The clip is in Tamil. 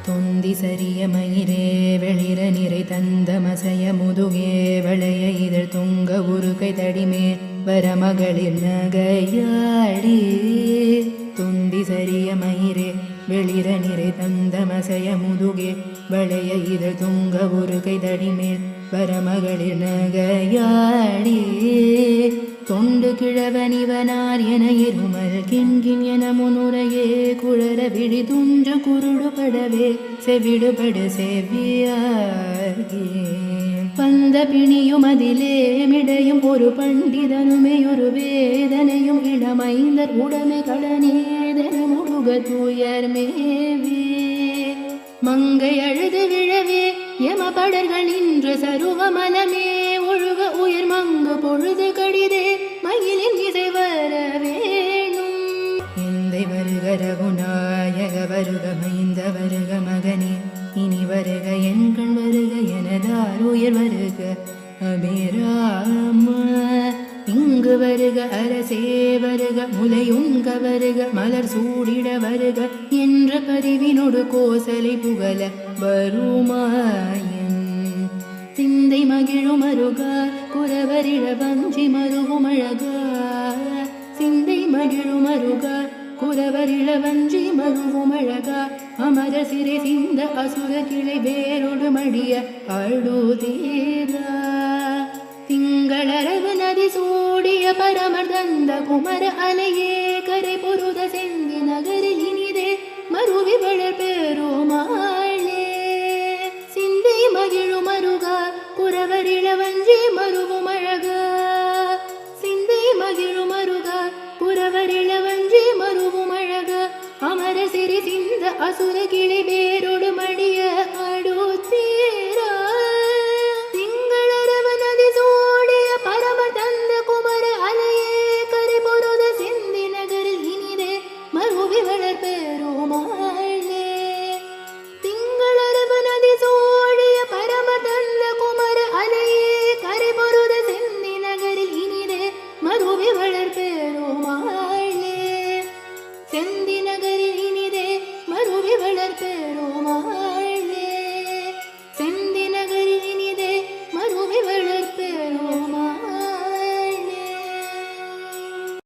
தொந்தி சரிய மயிரே வெளிர நிறை தந்த மசைய முதுகே வளைய இதழ் துங்க உருகை தடிமேல் வரமகளிர் நகையாடி. தொந்தி சரிய மயிரே வெளிர நிறை தந்த மசைய முதுகே வளைய இதழ் துங்க உருகை தடிமேல் வரமகளிர் நகையாடி. தொண்டு கிழவனிவனார் என இருமல் கிண்கின் என முன்னுரையே குழற விழி துஞ்சு குருடுபடவே செவிடுபடு செவியாகி. வந்த பிணியும் அதிலே மிடையும் ஒரு பண்டிதனுமே ஒரு வேதனையும் இளமைந்தர் உடமை கடனேதன முடுக தூயர் மேவே. மங்கை அழுது விழவே யமபடர்கள் நின்ற சருவ மனமே ஒழுக உயர் மங்கு பொழுது கடிதே மயிலின் இசை வர வேணும். எந்தை வருக ரகுநாயக வருக மைந்த வருக மகனே இனி வருக எண்கள் வருக எனதார் உயர் வருக அபிராம. இங்கு வருக அரசே வருக முலையுண்க வருக மலர் சூடிட வருக என்ற பதிவினோடு கோசலை புகழ வருமாயன். சிந்தை மகிழும் அருகா குறவரிட வஞ்சி மருகும் அழகா. சிந்தை மகிழும் அருகா குறவரிள வஞ்சி மருவும் அழகா. அமர சிறை சிந்த அசுர கிளை வேரோடு மடிய அழுதீரா. திங்களரவு நதி சூடிய பரமர் தந்த குமர அலையே கரை பொருத செந்தி நகரில் இனிதே மருவி வளர் பெருமாளே. சிந்தை மகிழும் அருகா குறவரிள வஞ்சி மருவும் அழகா. சிந்தை மகிழும் அருகா குறவரிள வஞ்சி மருவும் அழகா. அமர சிறி சிந்த அசுர கிளை வேரோடு மடிய ஆடு